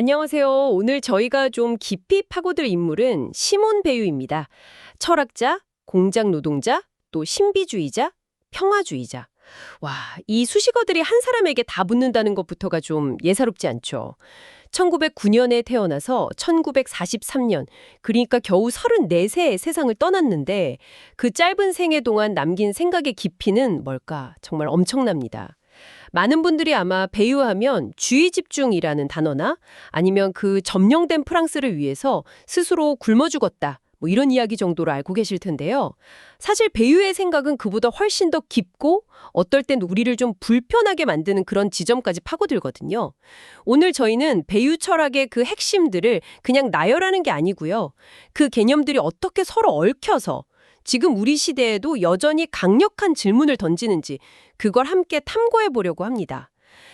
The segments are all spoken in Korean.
안녕하세요. 오늘 저희가 좀 깊이 파고들 인물은 시몬 베유입니다. 철학자, 공장 노동자, 또 신비주의자, 평화주의자. 와, 이 수식어들이 한 사람에게 다 붙는다는 것부터가 좀 예사롭지 않죠. 1909년에 태어나서 1943년, 그러니까 겨우 34세에 세상을 떠났는데 그 짧은 생애 동안 남긴 생각의 깊이는 뭘까? 정말 엄청납니다. 많은 분들이 아마 배우하면 주의 집중이라는 단어나 아니면 그 점령된 프랑스를 위해서 스스로 굶어 죽었다. 뭐 이런 이야기 정도로 알고 계실 텐데요. 사실 배우의 생각은 그보다 훨씬 더 깊고 어떨 땐 우리를 좀 불편하게 만드는 그런 지점까지 파고들거든요. 오늘 저희는 배우 철학의 그 핵심들을 그냥 나열하는 게 아니고요. 그 개념들이 어떻게 서로 얽혀서 지금 우리 시대에도 여전히 강력한 질문을 던지는지 그걸 함께 탐구해 보려고 합니다.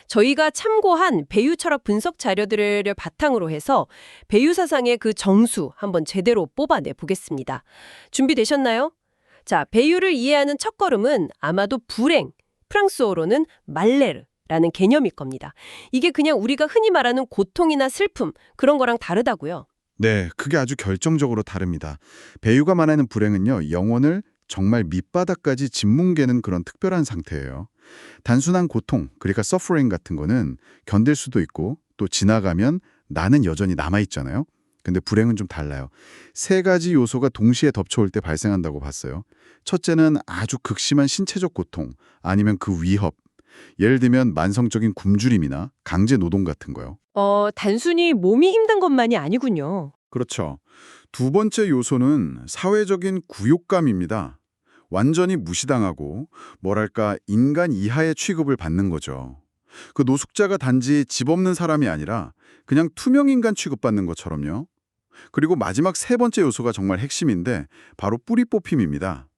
저희가 참고한 배유 철학 분석 자료들을 바탕으로 해서 배유 사상의 그 정수 한번 제대로 뽑아내 보겠습니다. 준비되셨나요? 자, 배유를 이해하는 첫걸음은 아마도 불행, 프랑스어로는 말레르라는 개념일 겁니다. 이게 그냥 우리가 흔히 말하는 고통이나 슬픔 그런 거랑 다르다고요. 네, 그게 아주 결정적으로 다릅니다. 배유가 말하는 불행은요, 영혼을 정말 밑바닥까지 짓뭉개는 그런 특별한 상태예요. 단순한 고통, 그러니까 서퍼링 같은 거는 견딜 수도 있고 또 지나가면 나는 여전히 남아있잖아요. 근데 불행은 좀 달라요. 세 가지 요소가 동시에 덮쳐올 때 발생한다고 봤어요. 첫째는 아주 극심한 신체적 고통, 아니면 그 위협. 예를 들면 만성적인 굶주림이나 강제 노동 같은 거요. 단순히 몸이 힘든 것만이 아니군요. 그렇죠. 두 번째 요소는 사회적인 굴욕감입니다. 완전히 무시당하고 뭐랄까 인간 이하의 취급을 받는 거죠. 그 노숙자가 단지 집 없는 사람이 아니라 그냥 투명 인간 취급받는 것처럼요. 그리고 마지막 세 번째 요소가 정말 핵심인데 바로 뿌리 뽑힘입니다.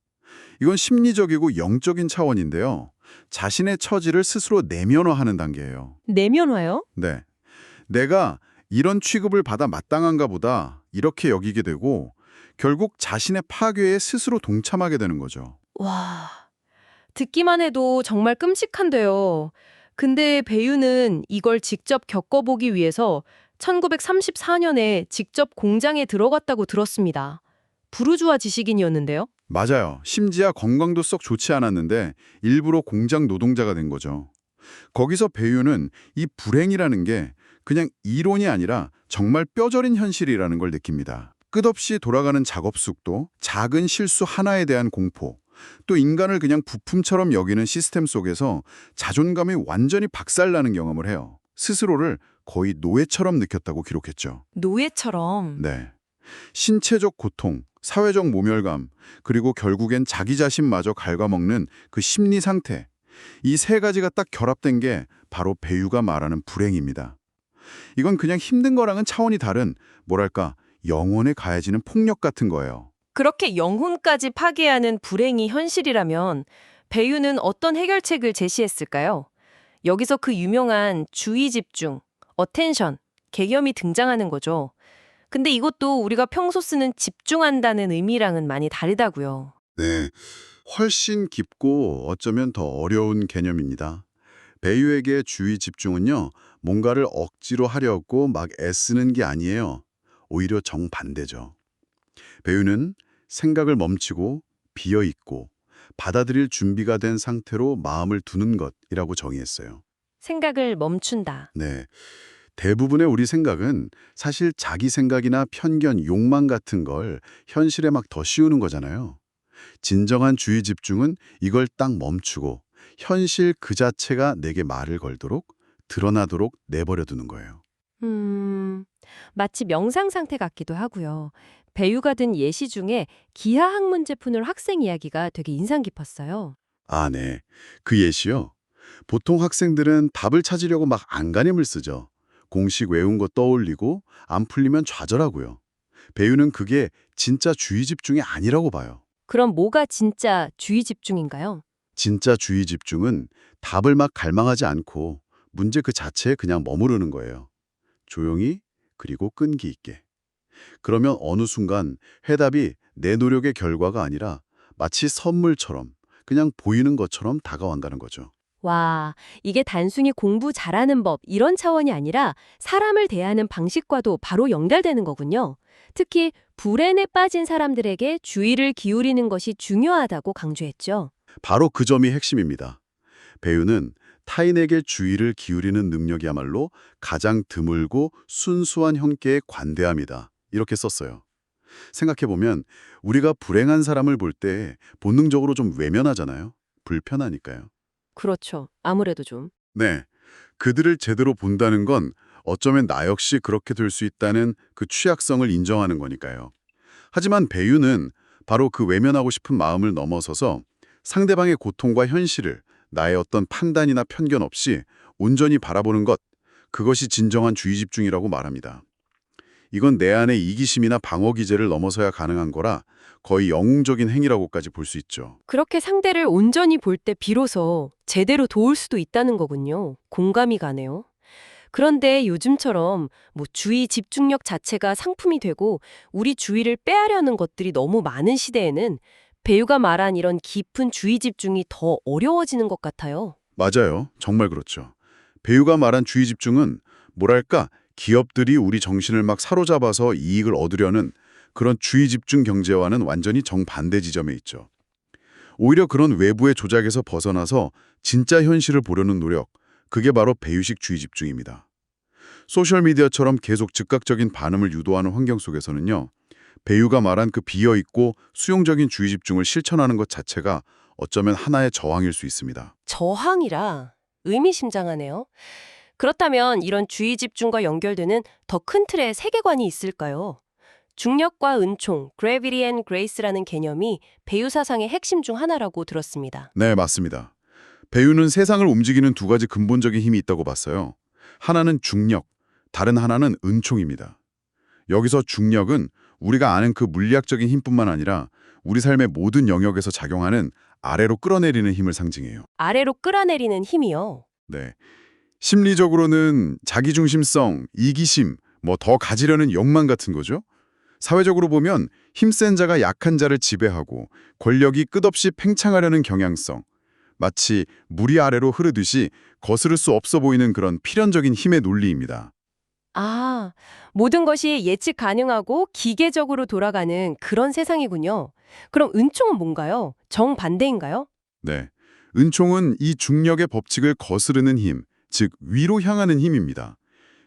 이건 심리적이고 영적인 차원인데요. 자신의 처지를 스스로 내면화하는 단계예요. 내면화요? 네. 내가 이런 취급을 받아 마땅한가 보다 이렇게 여기게 되고 결국 자신의 파괴에 스스로 동참하게 되는 거죠. 와, 듣기만 해도 정말 끔찍한데요. 근데 배유는 이걸 직접 겪어보기 위해서 1934년에 직접 공장에 들어갔다고 들었습니다. 부르주아 지식인이었는데요. 맞아요. 심지어 건강도 썩 좋지 않았는데 일부러 공장 노동자가 된 거죠. 거기서 배유는 이 불행이라는 게 그냥 이론이 아니라 정말 뼈저린 현실이라는 걸 느낍니다. 끝없이 돌아가는 작업 속도, 작은 실수 하나에 대한 공포, 또 인간을 그냥 부품처럼 여기는 시스템 속에서 자존감이 완전히 박살나는 경험을 해요. 스스로를 거의 노예처럼 느꼈다고 기록했죠. 노예처럼. 네. 신체적 고통, 사회적 모멸감, 그리고 결국엔 자기 자신마저 갉아먹는 그 심리 상태. 이 세 가지가 딱 결합된 게 바로 배유가 말하는 불행입니다. 이건 그냥 힘든 거랑은 차원이 다른, 뭐랄까, 영혼에 가해지는 폭력 같은 거예요. 그렇게 영혼까지 파괴하는 불행이 현실이라면 배유는 어떤 해결책을 제시했을까요? 여기서 그 유명한 주의 집중, 어텐션, 개념이 등장하는 거죠. 근데 이것도 우리가 평소 쓰는 집중한다는 의미랑은 많이 다르다고요. 네, 훨씬 깊고 어쩌면 더 어려운 개념입니다. 배유에게 주의 집중은요, 뭔가를 억지로 하려고 막 애쓰는 게 아니에요. 오히려 정반대죠. 배유는 생각을 멈추고 비어있고 받아들일 준비가 된 상태로 마음을 두는 것이라고 정의했어요. 생각을 멈춘다. 네. 대부분의 우리 생각은 사실 자기 생각이나 편견, 욕망 같은 걸 현실에 막 더 씌우는 거잖아요. 진정한 주의 집중은 이걸 딱 멈추고 현실 그 자체가 내게 말을 걸도록 드러나도록 내버려 두는 거예요. 음, 마치 명상 상태 같기도 하고요. 배우가 든 예시 중에 기하 학문제 푸는 학생 이야기가 되게 인상 깊었어요. 아, 네. 그 예시요. 보통 학생들은 답을 찾으려고 막 안간힘을 쓰죠. 공식 외운 거 떠올리고 안 풀리면 좌절하고요. 배우는 그게 진짜 주의 집중이 아니라고 봐요. 그럼 뭐가 진짜 주의 집중인가요? 진짜 주의 집중은 답을 막 갈망하지 않고 문제 그 자체에 그냥 머무르는 거예요. 조용히 그리고 끈기 있게. 그러면 어느 순간 해답이 내 노력의 결과가 아니라 마치 선물처럼 그냥 보이는 것처럼 다가온다는 거죠. 와, 이게 단순히 공부 잘하는 법 이런 차원이 아니라 사람을 대하는 방식과도 바로 연결되는 거군요. 특히 불행에 빠진 사람들에게 주의를 기울이는 것이 중요하다고 강조했죠. 바로 그 점이 핵심입니다. 배우는 타인에게 주의를 기울이는 능력이야말로 가장 드물고 순수한 형께의 관대함이다. 이렇게 썼어요. 생각해보면 우리가 불행한 사람을 볼 때 본능적으로 좀 외면하잖아요. 불편하니까요. 그렇죠. 아무래도 좀. 네, 그들을 제대로 본다는 건 어쩌면 나 역시 그렇게 될 수 있다는 그 취약성을 인정하는 거니까요. 하지만 배유는 바로 그 외면하고 싶은 마음을 넘어서서 상대방의 고통과 현실을 나의 어떤 판단이나 편견 없이 온전히 바라보는 것, 그것이 진정한 주의 집중이라고 말합니다. 이건 내 안의 이기심이나 방어 기제를 넘어서야 가능한 거라 거의 영웅적인 행위라고까지 볼 수 있죠. 그렇게 상대를 온전히 볼 때 비로소 제대로 도울 수도 있다는 거군요. 공감이 가네요. 그런데 요즘처럼 주의 집중력 자체가 상품이 되고 우리 주의를 빼앗려는 것들이 너무 많은 시대에는 배우가 말한 이런 깊은 주의 집중이 더 어려워지는 것 같아요. 맞아요. 정말 그렇죠. 배우가 말한 주의 집중은 뭐랄까 기업들이 우리 정신을 막 사로잡아서 이익을 얻으려는 그런 주의 집중 경제와는 완전히 정반대 지점에 있죠. 오히려 그런 외부의 조작에서 벗어나서 진짜 현실을 보려는 노력, 그게 바로 배유식 주의 집중입니다. 소셜미디어처럼 계속 즉각적인 반응을 유도하는 환경 속에서는요. 배유가 말한 그 비어있고 수용적인 주의 집중을 실천하는 것 자체가 어쩌면 하나의 저항일 수 있습니다. 저항이라 의미심장하네요. 그렇다면 이런 주의 집중과 연결되는 더 큰 틀의 세계관이 있을까요? 중력과 은총, gravity and grace라는 개념이 배유 사상의 핵심 중 하나라고 들었습니다. 네, 맞습니다. 배유는 세상을 움직이는 두 가지 근본적인 힘이 있다고 봤어요. 하나는 중력, 다른 하나는 은총입니다. 여기서 중력은 우리가 아는 그 물리학적인 힘뿐만 아니라 우리 삶의 모든 영역에서 작용하는 아래로 끌어내리는 힘을 상징해요. 아래로 끌어내리는 힘이요. 네. 심리적으로는 자기중심성, 이기심, 더 가지려는 욕망 같은 거죠. 사회적으로 보면 힘센 자가 약한 자를 지배하고 권력이 끝없이 팽창하려는 경향성, 마치 물이 아래로 흐르듯이 거스를 수 없어 보이는 그런 필연적인 힘의 논리입니다. 아, 모든 것이 예측 가능하고 기계적으로 돌아가는 그런 세상이군요. 그럼 은총은 뭔가요? 정반대인가요? 네. 은총은 이 중력의 법칙을 거스르는 힘, 즉 위로 향하는 힘입니다.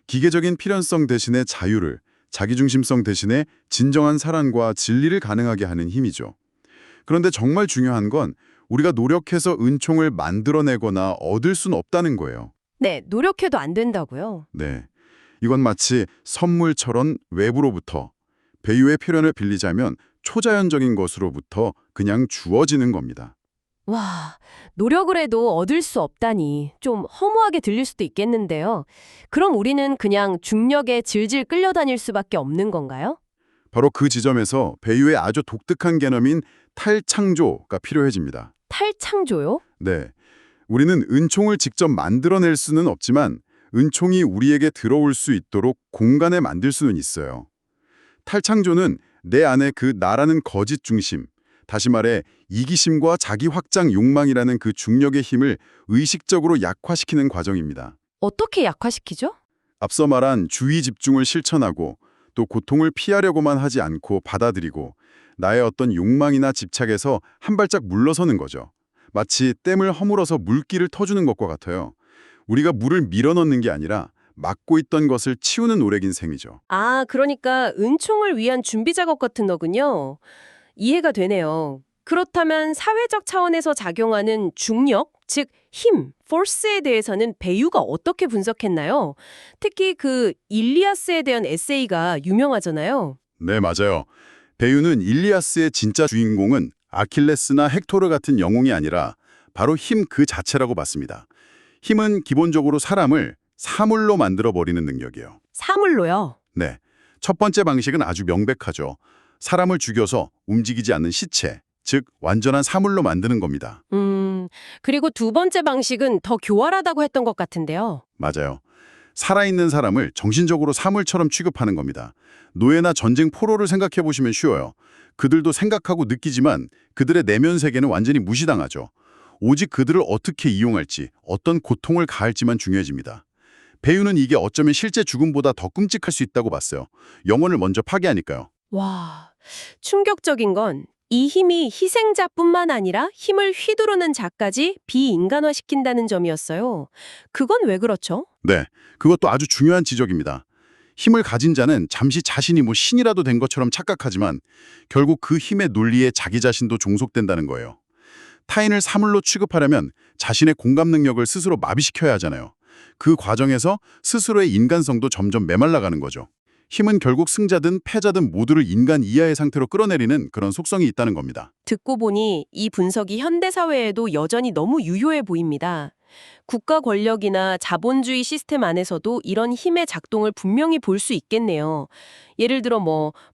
기계적인 필연성 대신에 자유를, 자기중심성 대신에 진정한 사랑과 진리를 가능하게 하는 힘이죠. 그런데 정말 중요한 건 우리가 노력해서 은총을 만들어내거나 얻을 수는 없다는 거예요. 네, 노력해도 안 된다고요. 네. 이건 마치 선물처럼 외부로부터, 배유의 표현을 빌리자면 초자연적인 것으로부터 그냥 주어지는 겁니다. 와, 노력을 해도 얻을 수 없다니 좀 허무하게 들릴 수도 있겠는데요. 그럼 우리는 그냥 중력에 질질 끌려다닐 수밖에 없는 건가요? 바로 그 지점에서 배유의 아주 독특한 개념인 탈창조가 필요해집니다. 탈창조요? 네. 우리는 은총을 직접 만들어낼 수는 없지만 은총이 우리에게 들어올 수 있도록 공간에 만들 수는 있어요. 탈창조는 내 안에 그 나라는 거짓 중심, 다시 말해 이기심과 자기 확장 욕망이라는 그 중력의 힘을 의식적으로 약화시키는 과정입니다. 어떻게 약화시키죠? 앞서 말한 주의 집중을 실천하고 또 고통을 피하려고만 하지 않고 받아들이고 나의 어떤 욕망이나 집착에서 한 발짝 물러서는 거죠. 마치 댐을 허물어서 물기를 터주는 것과 같아요. 우리가 물을 밀어넣는 게 아니라 막고 있던 것을 치우는 노력인 셈이죠. 아, 그러니까 은총을 위한 준비 작업 같은 거군요. 이해가 되네요. 그렇다면 사회적 차원에서 작용하는 중력, 즉 힘, force에 대해서는 배유가 어떻게 분석했나요? 특히 그 일리아스에 대한 에세이가 유명하잖아요. 네, 맞아요. 배유는 일리아스의 진짜 주인공은 아킬레스나 헥토르 같은 영웅이 아니라 바로 힘 그 자체라고 봤습니다. 힘은 기본적으로 사람을 사물로 만들어버리는 능력이에요. 사물로요. 네. 첫 번째 방식은 아주 명백하죠. 사람을 죽여서 움직이지 않는 시체, 즉 완전한 사물로 만드는 겁니다. 그리고 두 번째 방식은 더 교활하다고 했던 것 같은데요. 맞아요. 살아있는 사람을 정신적으로 사물처럼 취급하는 겁니다. 노예나 전쟁 포로를 생각해 보시면 쉬워요. 그들도 생각하고 느끼지만 그들의 내면 세계는 완전히 무시당하죠. 오직 그들을 어떻게 이용할지, 어떤 고통을 가할지만 중요해집니다. 배유는 이게 어쩌면 실제 죽음보다 더 끔찍할 수 있다고 봤어요. 영혼을 먼저 파괴하니까요. 와, 충격적인 건 이 힘이 희생자뿐만 아니라 힘을 휘두르는 자까지 비인간화시킨다는 점이었어요. 그건 왜 그렇죠? 네, 그것도 아주 중요한 지적입니다. 힘을 가진 자는 잠시 자신이 신이라도 된 것처럼 착각하지만 결국 그 힘의 논리에 자기 자신도 종속된다는 거예요. 타인을 사물로 취급하려면 자신의 공감 능력을 스스로 마비시켜야 하잖아요. 그 과정에서 스스로의 인간성도 점점 메말라가는 거죠. 힘은 결국 승자든 패자든 모두를 인간 이하의 상태로 끌어내리는 그런 속성이 있다는 겁니다. 듣고 보니 이 분석이 현대사회에도 여전히 너무 유효해 보입니다. 국가 권력이나 자본주의 시스템 안에서도 이런 힘의 작동을 분명히 볼 수 있겠네요. 예를 들어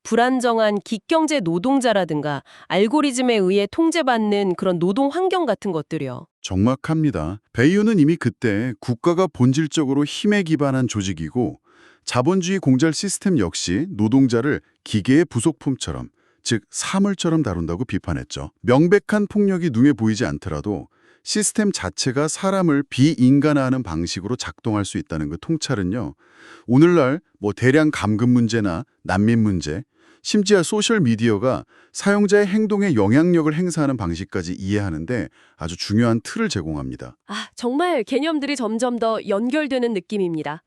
불안정한 기경제 노동자라든가 알고리즘에 의해 통제받는 그런 노동 환경 같은 것들이요. 정확합니다. 베이유는 이미 그때 국가가 본질적으로 힘에 기반한 조직이고 자본주의 공잘 시스템 역시 노동자를 기계의 부속품처럼, 즉 사물처럼 다룬다고 비판했죠. 명백한 폭력이 눈에 보이지 않더라도 시스템 자체가 사람을 비인간화하는 방식으로 작동할 수 있다는 그 통찰은요. 오늘날 대량 감금 문제나 난민 문제, 심지어 소셜미디어가 사용자의 행동에 영향력을 행사하는 방식까지 이해하는데 아주 중요한 틀을 제공합니다. 아, 정말 개념들이 점점 더 연결되는 느낌입니다.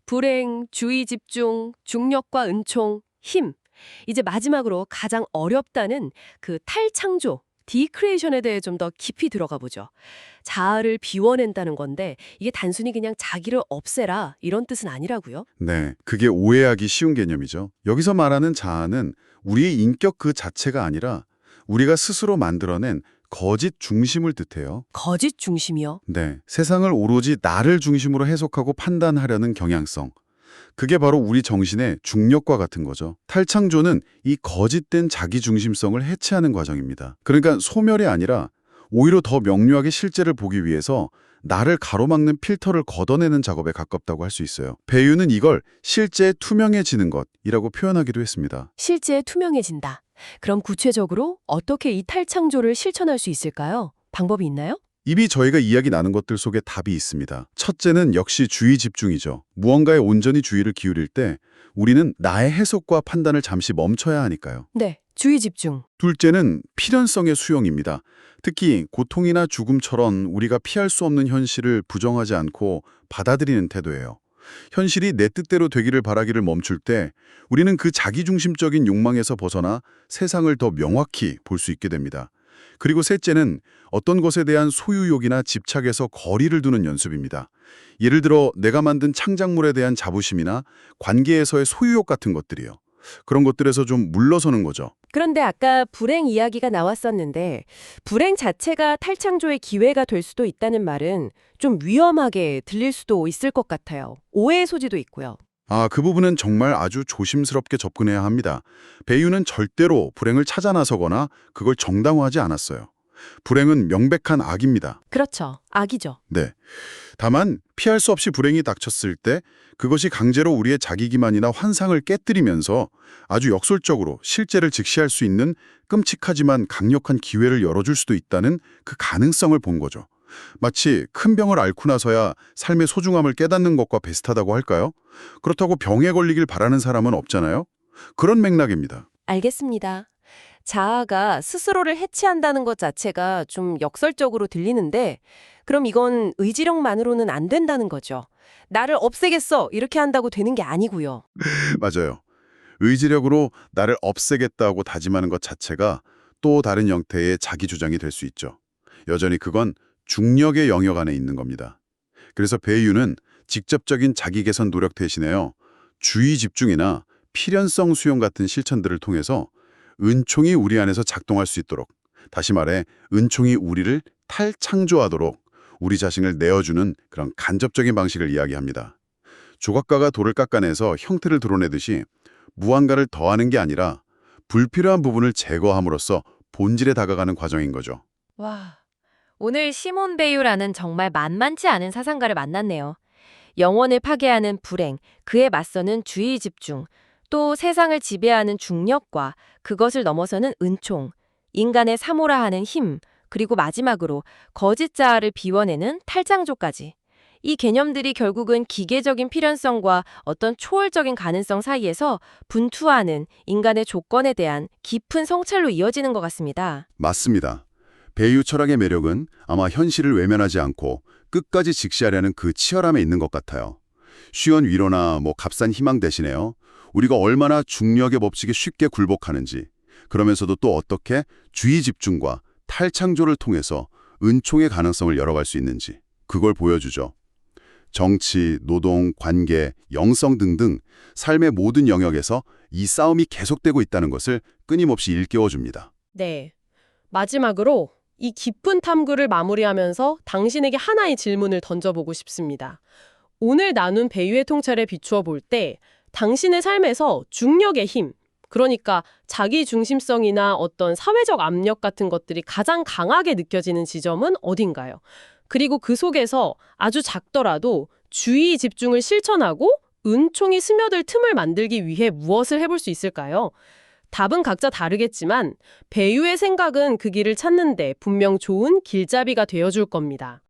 불행, 주의 집중, 중력과 은총, 힘. 이제 마지막으로 가장 어렵다는 그 탈창조, 디크리에이션에 대해 좀 더 깊이 들어가 보죠. 자아를 비워낸다는 건데 이게 단순히 그냥 자기를 없애라 이런 뜻은 아니라고요? 네, 그게 오해하기 쉬운 개념이죠. 여기서 말하는 자아는 우리의 인격 그 자체가 아니라 우리가 스스로 만들어낸 거짓 중심을 뜻해요. 거짓 중심이요? 네, 세상을 오로지 나를 중심으로 해석하고 판단하려는 경향성. 그게 바로 우리 정신의 중력과 같은 거죠. 탈창조는 이 거짓된 자기중심성을 해체하는 과정입니다. 그러니까 소멸이 아니라 오히려 더 명료하게 실제를 보기 위해서 나를 가로막는 필터를 걷어내는 작업에 가깝다고 할 수 있어요. 배유는 이걸 실제 투명해지는 것이라고 표현하기도 했습니다. 실제 투명해진다. 그럼 구체적으로 어떻게 이 탈창조를 실천할 수 있을까요? 방법이 있나요? 이미 저희가 이야기 나눈 것들 속에 답이 있습니다. 첫째는 역시 주의 집중이죠. 무언가에 온전히 주의를 기울일 때 우리는 나의 해석과 판단을 잠시 멈춰야 하니까요. 네, 주의 집중. 둘째는 필연성의 수용입니다. 특히 고통이나 죽음처럼 우리가 피할 수 없는 현실을 부정하지 않고 받아들이는 태도예요. 현실이 내 뜻대로 되기를 바라기를 멈출 때 우리는 그 자기중심적인 욕망에서 벗어나 세상을 더 명확히 볼 수 있게 됩니다. 그리고 셋째는 어떤 것에 대한 소유욕이나 집착에서 거리를 두는 연습입니다. 예를 들어 내가 만든 창작물에 대한 자부심이나 관계에서의 소유욕 같은 것들이요. 그런 것들에서 좀 물러서는 거죠. 그런데 아까 불행 이야기가 나왔었는데 불행 자체가 탈창조의 기회가 될 수도 있다는 말은 좀 위험하게 들릴 수도 있을 것 같아요. 오해의 소지도 있고요. 그 부분은 정말 아주 조심스럽게 접근해야 합니다. 배유는 절대로 불행을 찾아 나서거나 그걸 정당화하지 않았어요. 불행은 명백한 악입니다. 그렇죠. 악이죠. 네. 다만 피할 수 없이 불행이 닥쳤을 때 그것이 강제로 우리의 자기기만이나 환상을 깨뜨리면서 아주 역설적으로 실제를 직시할 수 있는 끔찍하지만 강력한 기회를 열어줄 수도 있다는 그 가능성을 본 거죠. 마치 큰 병을 앓고 나서야 삶의 소중함을 깨닫는 것과 비슷하다고 할까요? 그렇다고 병에 걸리길 바라는 사람은 없잖아요. 그런 맥락입니다. 알겠습니다. 자아가 스스로를 해치한다는 것 자체가 좀 역설적으로 들리는데 그럼 이건 의지력만으로는 안 된다는 거죠. 나를 없애겠어 이렇게 한다고 되는 게 아니고요. 맞아요. 의지력으로 나를 없애겠다고 다짐하는 것 자체가 또 다른 형태의 자기 주장이 될 수 있죠. 여전히 그건 중력의 영역 안에 있는 겁니다. 그래서 배유는 직접적인 자기 개선 노력 대신에요. 주의 집중이나 필연성 수용 같은 실천들을 통해서 은총이 우리 안에서 작동할 수 있도록, 다시 말해 은총이 우리를 탈창조하도록 우리 자신을 내어주는 그런 간접적인 방식을 이야기합니다. 조각가가 돌을 깎아내서 형태를 드러내듯이 무한가를 더하는 게 아니라 불필요한 부분을 제거함으로써 본질에 다가가는 과정인 거죠. 와, 오늘 시몬 베유라는 정말 만만치 않은 사상가를 만났네요. 영혼을 파괴하는 불행, 그에 맞서는 주의 집중, 또 세상을 지배하는 중력과 그것을 넘어서는 은총, 인간의 사모라 하는 힘, 그리고 마지막으로 거짓 자아를 비워내는 탈장조까지. 이 개념들이 결국은 기계적인 필연성과 어떤 초월적인 가능성 사이에서 분투하는 인간의 조건에 대한 깊은 성찰로 이어지는 것 같습니다. 맞습니다. 배유 철학의 매력은 아마 현실을 외면하지 않고 끝까지 직시하려는 그 치열함에 있는 것 같아요. 쉬운 위로나 값싼 희망 대신에요. 우리가 얼마나 중력의 법칙에 쉽게 굴복하는지, 그러면서도 또 어떻게 주의 집중과 탈창조를 통해서 은총의 가능성을 열어갈 수 있는지 그걸 보여주죠. 정치, 노동, 관계, 영성 등등 삶의 모든 영역에서 이 싸움이 계속되고 있다는 것을 끊임없이 일깨워줍니다. 네. 마지막으로 이 깊은 탐구를 마무리하면서 당신에게 하나의 질문을 던져보고 싶습니다. 오늘 나눈 배유의 통찰에 비추어 볼 때 당신의 삶에서 중력의 힘, 그러니까 자기 중심성이나 어떤 사회적 압력 같은 것들이 가장 강하게 느껴지는 지점은 어딘가요? 그리고 그 속에서 아주 작더라도 주의 집중을 실천하고 은총이 스며들 틈을 만들기 위해 무엇을 해볼 수 있을까요? 답은 각자 다르겠지만 배유의 생각은 그 길을 찾는데 분명 좋은 길잡이가 되어줄 겁니다.